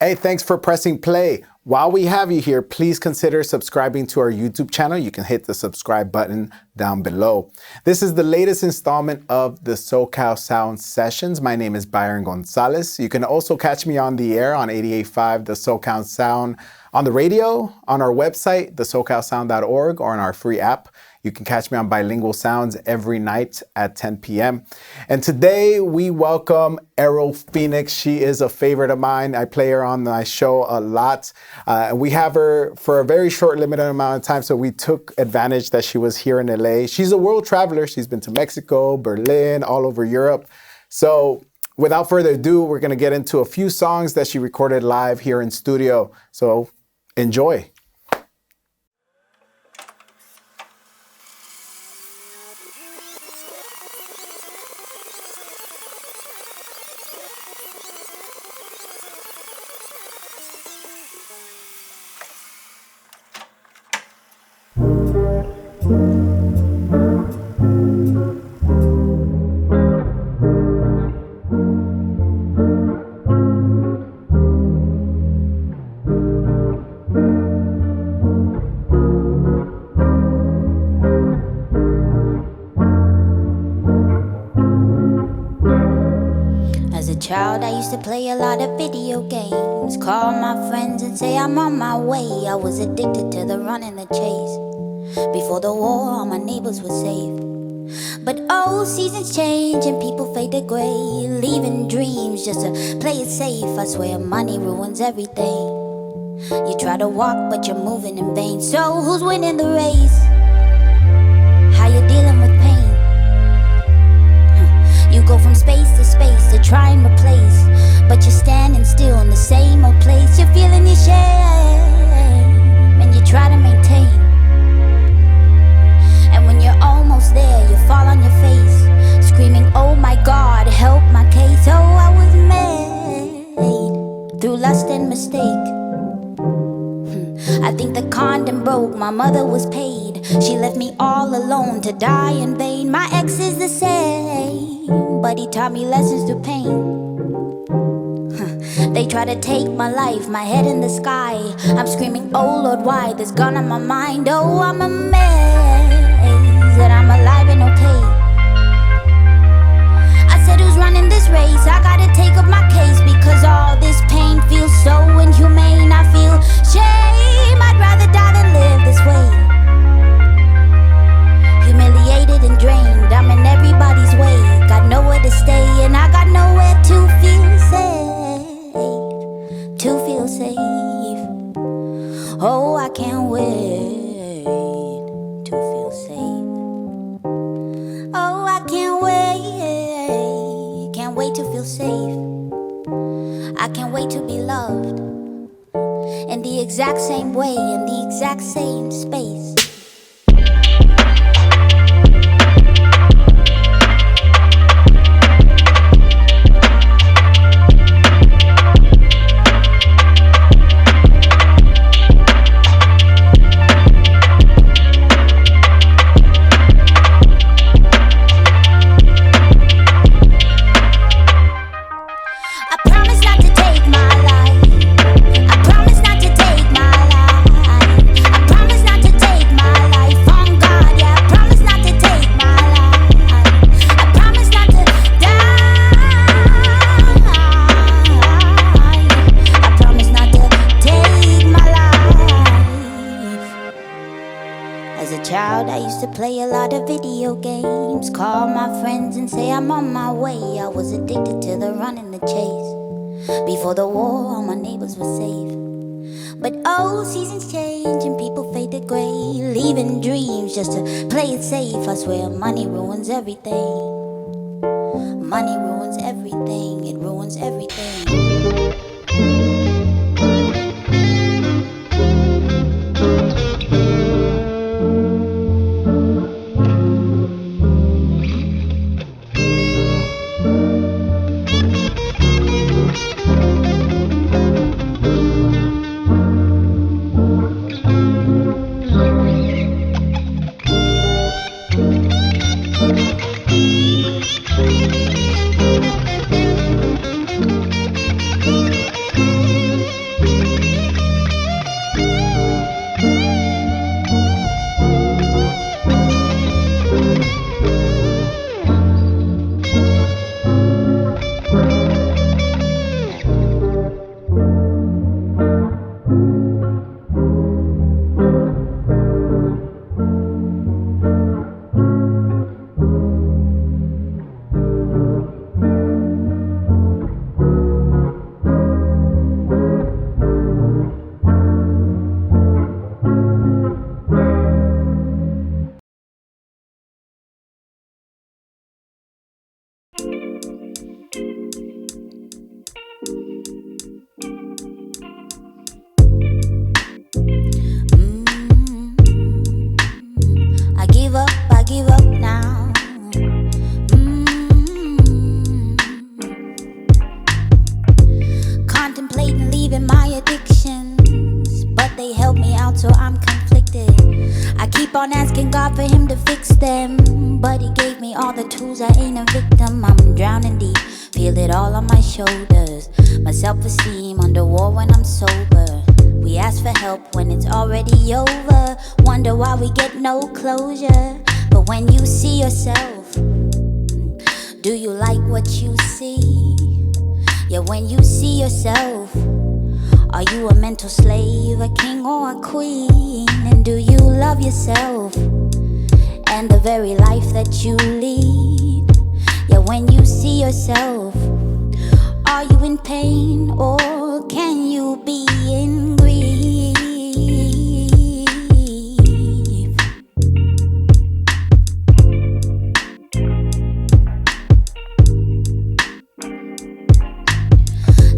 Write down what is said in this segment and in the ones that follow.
Hey, thanks for pressing play. While we have you here, please consider subscribing to our YouTube channel. You can hit the subscribe button down below. This is the latest installment of the SoCal Sound Sessions. My name is Byron Gonzalez. You can also catch me on the air on 88.5 the SoCal Sound, on the radio, on our website, thesocalsound.org, or on our free app. You can catch me on Bilingual Sounds every night at 10 p.m. And today we welcome Aroe Phoenix. She is a favorite of mine. I play her on my show a lot. We have her for a very short, limited amount of time, so we took advantage that she was here in LA. She's a world traveler. She's been to Mexico, Berlin, all over Europe. So without further ado, we're going to get into a few songs that she recorded live here in studio. So enjoy. Child, I used to play a lot of video games, call my friends and say I'm on my way. I was addicted to the run and the chase. Before the war, all my neighbors were safe. But oh, seasons change and people fade to gray, leaving dreams just to play it safe. I swear money ruins everything. You try to walk but you're moving in vain. So who's winning the race? How you dealing with pain? You go from space to try and replace, but you're standing still in the same old place. You're feeling your shame and you try to maintain. And when you're almost there, you fall on your face, screaming, oh my God, help my case. Oh, I was made through lust and mistake. I think the condom broke, my mother was paid. She left me all alone to die in vain. My ex is the same, but he taught me lessons through pain. They try to take my life, my head in the sky. I'm screaming, oh Lord, why? This gun on my mind. Oh, I'm amazed that I'm alive and okay. I said, who's running this race? I gotta take up my case, because all this pain feels so inhumane. I feel shame, I'd rather die than live this way. Humiliated and drained, I'm in everybody's way. Got nowhere to stay and I got nowhere to feel safe. To feel safe. Oh, I can't wait to feel safe. Oh, I can't wait to feel safe. I can't wait to be loved in the exact same way, in the exact same space. Play a lot of video games, call my friends and say I'm on my way. I was addicted to the run and the chase. Before the war, all my neighbors were safe. But oh, seasons change and people fade to gray, leaving dreams just to play it safe. I swear money ruins everything. Money ruins everything. It ruins everything. than my addictions, but they help me out, so I'm conflicted. I keep on asking God for him to fix them, but he gave me all the tools, I ain't a victim. I'm drowning deep, feel it all on my shoulders. My self-esteem under war when I'm sober. We ask for help when it's already over. Wonder why we get no closure. But when you see yourself, do you like what you see? Yeah, when you see yourself, are you a mental slave, a king or a queen? And do you love yourself and the very life that you lead? Yeah, when you see yourself, are you in pain or can you be in grief?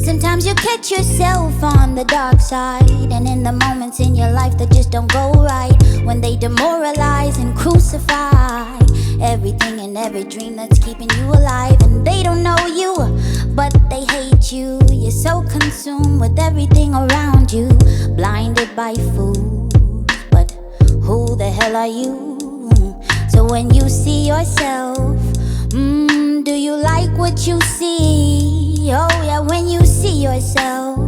Sometimes you catch yourself on the dark side, and in the moments in your life that just don't go right, when they demoralize and crucify everything and every dream that's keeping you alive. And they don't know you, but they hate you. You're so consumed with everything around you, blinded by fools, but who the hell are you? So when you see yourself, do you like what you see? Oh yeah, when you see yourself,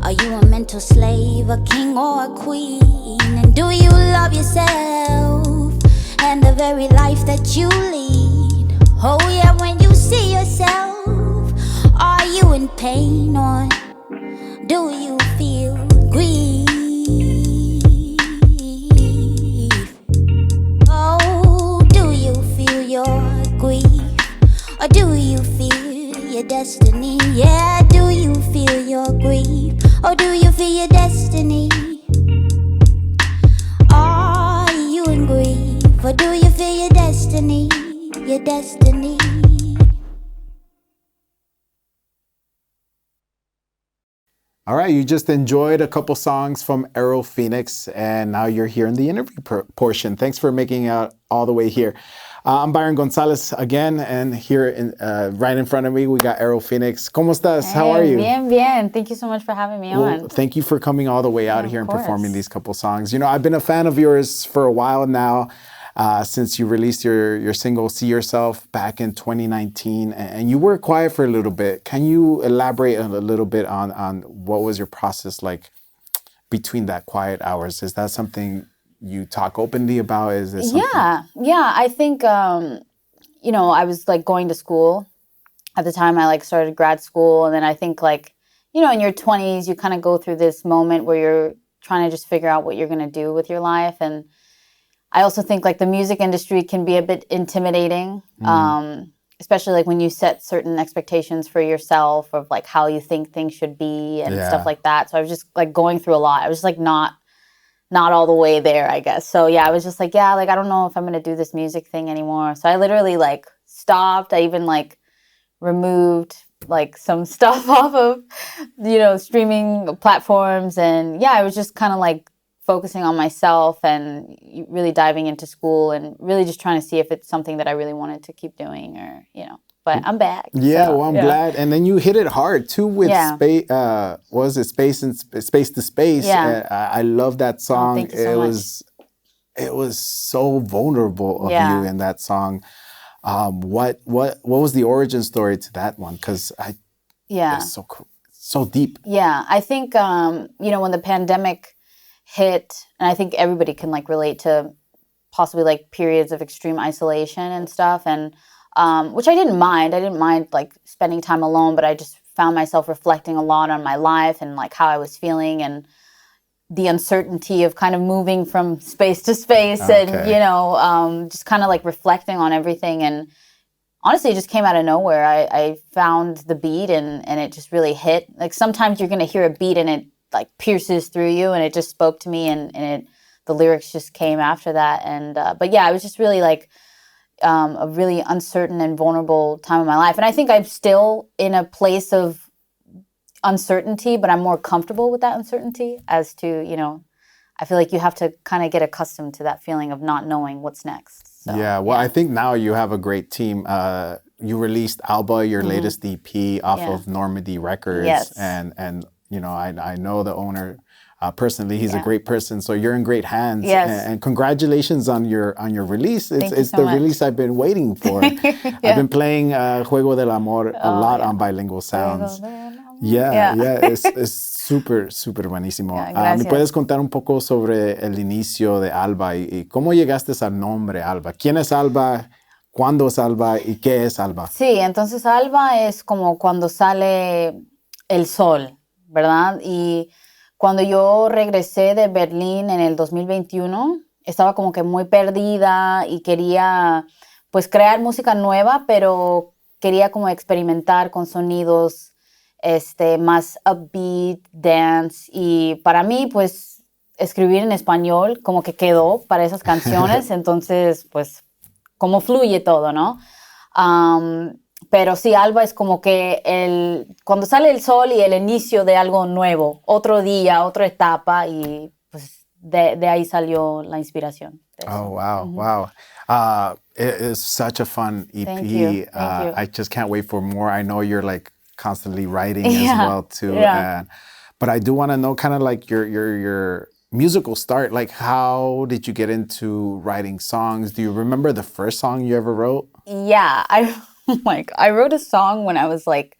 are you a mental slave, a king or a queen? And do you love yourself and the very life that you lead? Oh yeah, when you see yourself, are you in pain or do you feel grief? Oh, do you feel your grief? Or do you feel your destiny? Yeah, do you feel your grief? Or do you feel your destiny? Are you in grief? Or do you feel your destiny? Your destiny. All right, you just enjoyed a couple songs from Aroe Phoenix, and now you're here in the interview portion. Thanks for making it all the way here. I'm Byron Gonzalez again, and here right in front of me, we got Aroe Phoenix. ¿Cómo estás? Hey, How are you? Bien, bien. Thank you so much for having me on. Thank you for coming all the way out of here and course. performing these couple songs. You know, I've been a fan of yours for a while now, since you released your single "See Yourself" back in 2019, and you were quiet for a little bit. Can you elaborate a little bit on what was your process like between that quiet hours? Is that something you talk openly about? Is this something? Yeah. I think you know, I was like going to school at the time. I like started grad school, and then I think like, you know, in your 20s, you kind of go through this moment where you're trying to just figure out what you're going to do with your life. And I also think like the music industry can be a bit intimidating, especially like when you set certain expectations for yourself of like how you think things should be and stuff like that. So I was just like going through a lot. I was like not all the way there, I guess. So yeah, I was just like, yeah, like I don't know if I'm going to do this music thing anymore. So I literally like stopped. I even like removed like some stuff off of, you know, streaming platforms. And yeah, I was just kind of like focusing on myself and really diving into school and really just trying to see if it's something that I really wanted to keep doing or, you know, but I'm back. Yeah, so, well, I'm glad. And then you hit it hard too with space. Was it Space to Space? Yeah. I love that song. Thank you so much. It was so vulnerable of you in that song. What was the origin story to that one? Because it's so deep. Yeah, I think you know, when the pandemic hit, and I think everybody can like relate to possibly like periods of extreme isolation and stuff, and which I didn't mind. I didn't mind like spending time alone, but I just found myself reflecting a lot on my life and like how I was feeling and the uncertainty of kind of moving from space to space and, you know, just kind of like reflecting on everything. And honestly, it just came out of nowhere. I found the beat and it just really hit. Like sometimes you're going to hear a beat and it like pierces through you, and it just spoke to me, and the lyrics just came after that. And but yeah, it was just really like a really uncertain and vulnerable time of my life. And I think I'm still in a place of uncertainty, but I'm more comfortable with that uncertainty as to, you know, I feel like you have to kind of get accustomed to that feeling of not knowing what's next. So, I think now you have a great team. You released Alba, your latest EP off of Normandy Records, and I know the owner personally. He's a great person. So you're in great hands. Yes. And congratulations on your release. It's so the much. release I've been waiting for. I've been playing Juego del Amor a lot on Bilingual Sounds. Yeah. Es súper, súper buenísimo. ¿Me puedes contar un poco sobre el inicio de Alba y cómo llegaste al nombre Alba? ¿Quién es Alba? ¿Cuándo es Alba? ¿Y qué es Alba? Sí, entonces Alba es como cuando sale el sol, ¿verdad? Y cuando yo regresé de Berlín en el 2021, estaba como que muy perdida y quería pues crear música nueva, pero quería como experimentar con sonidos más upbeat, dance, y para mí, pues, escribir en español como que quedó para esas canciones, entonces, pues, como fluye todo, ¿no? Pero sí, Alba es como que cuando sale el sol y el inicio de algo nuevo, otro día, otra etapa, y pues de ahí salió la inspiración. Oh, wow, wow. It's such a fun EP. Thank you. I just can't wait for more. I know you're like constantly writing as well too. Yeah. But I do want to know kind of like your musical start. Like, how did you get into writing songs? Do you remember the first song you ever wrote? Yeah, I wrote a song when I was like,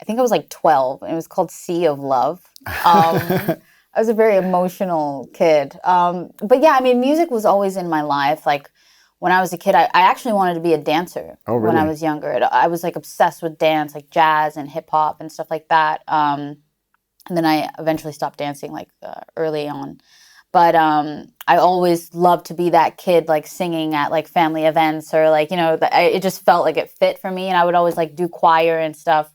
I think I was like 12. And it was called Sea of Love. I was a very emotional kid. But yeah, I mean, music was always in my life. Like, when I was a kid, I actually wanted to be a dancer. Oh, really? When I was younger. I was like obsessed with dance, like jazz and hip hop and stuff like that. And then I eventually stopped dancing like early on. But I always loved to be that kid like singing at like family events or like, it just felt like it fit for me. And I would always like do choir and stuff.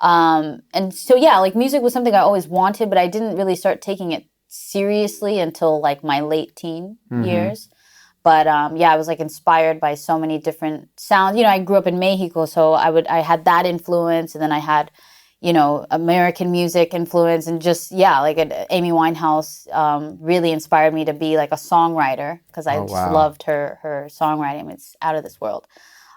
And so, yeah, like music was something I always wanted, but I didn't really start taking it seriously until like my late teen years. But yeah, I was like inspired by so many different sounds. I grew up in Mexico, so I had that influence, and then I had, American music influence, and just like Amy Winehouse really inspired me to be like a songwriter because I just loved her songwriting. I mean, it's out of this world.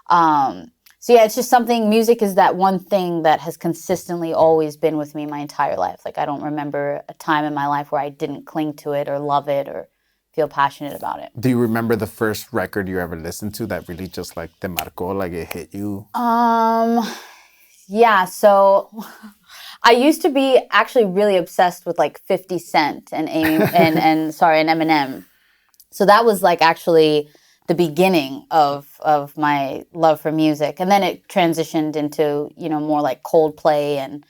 So yeah, it's just something. Music is that one thing that has consistently always been with me my entire life. Like I don't remember a time in my life where I didn't cling to it or love it or feel passionate about it. Do you remember the first record you ever listened to that really just like te marcó, like it hit you? Yeah, so I used to be actually really obsessed with like 50 Cent and and Eminem. So that was like actually the beginning of my love for music. And then it transitioned into, more like Coldplay and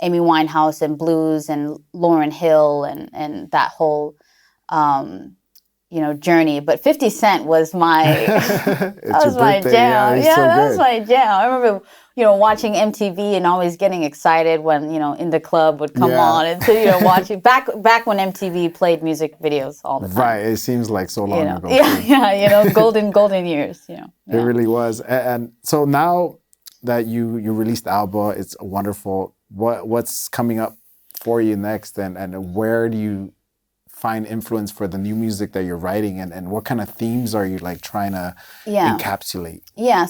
Amy Winehouse and blues and Lauryn Hill and that whole journey. But 50 Cent was my that was my jam. Yeah, so that was my jam. I remember, watching MTV and always getting excited when, In the Club would come on. And so, watching back when MTV played music videos all the time. Right. It seems like so long ago. Yeah, golden years, Yeah. It really was. And so now that you released Alba, it's wonderful. What's coming up for you next, and where do you find influence for the new music that you're writing, and what kind of themes are you like trying to encapsulate? Yeah,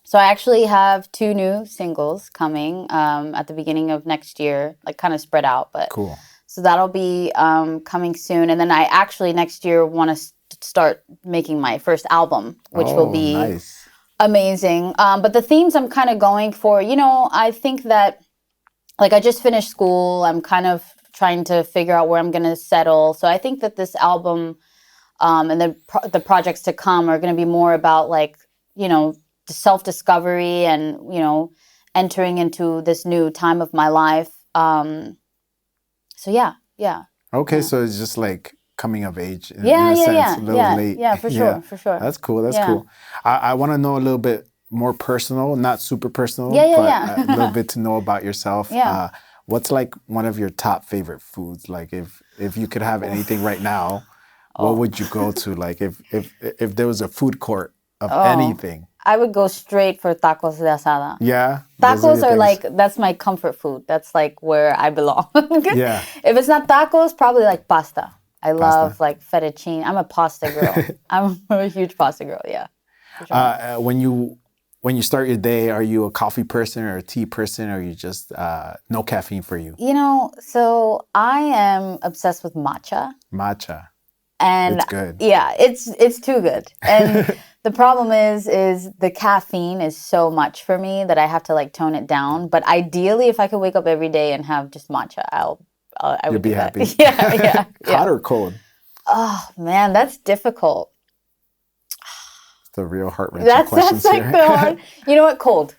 so I actually have 2 new singles coming at the beginning of next year, like kind of spread out, but cool. So that'll be coming soon, and then I actually next year want to start making my first album, which will be nice. Amazing. But the themes I'm kind of going for, I think that like I just finished school, I'm kind of trying to figure out where I'm going to settle. So I think that this album and the projects to come are going to be more about like, self-discovery and, entering into this new time of my life. So yeah. Okay, so it's just like coming of age in a sense, a little late. Yeah, for sure. That's cool. That's cool. I want to know a little bit more personal, not super personal, but a little bit to know about yourself. Yeah. What's like one of your top favorite foods? Like if you could have anything right now, what would you go to? Like if there was a food court of anything. I would go straight for tacos de asada. Yeah. Tacos are like, that's my comfort food. That's like where I belong. Yeah. If it's not tacos, probably like pasta. I love like fettuccine. I'm a pasta girl. I'm a huge pasta girl, yeah. For sure. When when you start your day, are you a coffee person or a tea person, or are you just no caffeine for you? You know, so I am obsessed with matcha. Matcha. And it's good. Yeah, it's too good. And the problem is the caffeine is so much for me that I have to like tone it down. But ideally, if I could wake up every day and have just matcha, I would be do that. happy. Yeah. Hot or cold? Oh man, that's difficult. It's the real heart-wrenching questions that's like here. the hard. You know what? Cold.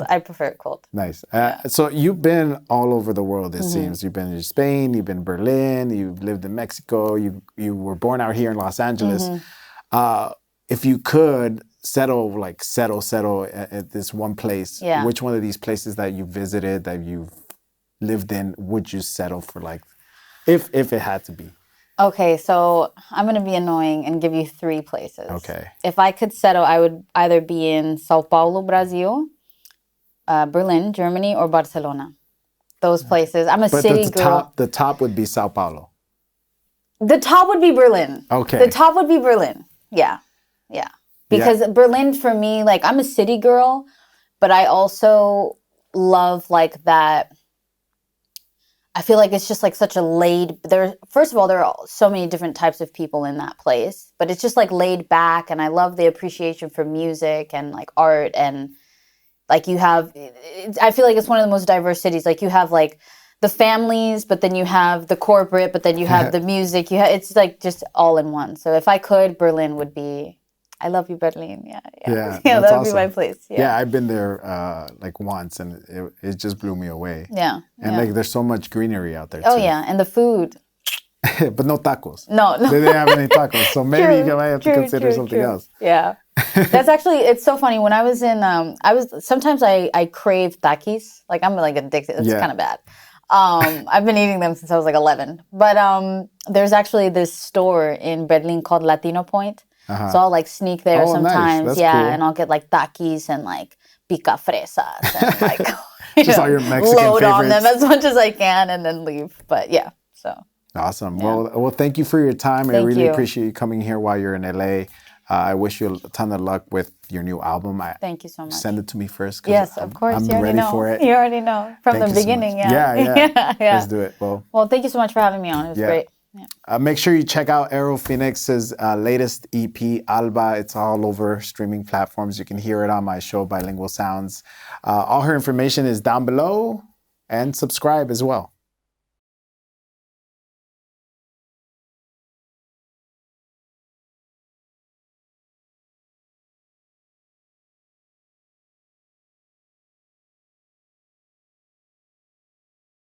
I prefer it cold. Nice. So you've been all over the world, it seems. You've been in Spain, you've been in Berlin, you've lived in Mexico, you were born out here in Los Angeles. If you could settle at this one place, which one of these places that you visited, that you've lived in, would you settle for, like, if it had to be? Okay, so I'm going to be annoying and give you 3 places. Okay. If I could settle, I would either be in Sao Paulo, Brazil, Berlin, Germany, or Barcelona. Those places. I'm a city girl. The top would be Sao Paulo. The top would be Berlin. Okay. The top would be Berlin. Yeah. Because Berlin, for me, like, I'm a city girl, but I also love, like, that. I feel like it's just like such a first of all, there are so many different types of people in that place, but it's just like laid back, and I love the appreciation for music and like art, and like I feel like it's one of the most diverse cities. Like, you have like the families, but then you have the corporate, but then you have the music, it's like just all in one. So if I could, Berlin would be, I love you, Berlin. Yeah, that would be my place. Yeah, I've been there like once, and it just blew me away. Yeah. And like, there's so much greenery out there, Oh too. yeah, and the food. But no tacos. No. They didn't have any tacos, so maybe you might have to consider something else. Yeah. That's actually, it's so funny. When I was in, sometimes I crave takis. Like, I'm like addicted. It's kind of bad. I've been eating them since I was like 11. But there's actually this store in Berlin called Latino Point. So I'll like sneak there sometimes. Nice. Yeah, cool. and I'll get like takis and like pica fresas and like just all your Mexican load favorites. on them as much as I can and then leave. But yeah, so. Awesome. Yeah. Well, thank you for your time. I really appreciate you coming here while you're in LA. I wish you a ton of luck with your new album. Thank you so much. Send it to me first. Yes, of course. I'm ready for it. You already know from the beginning. Yeah. Let's do it. Well, thank you so much for having me on. It was great. Yeah. Make sure you check out Aroe Phoenix's latest EP, Alba. It's all over streaming platforms. You can hear it on my show, Bilingual Sounds. All her information is down below, and subscribe as well.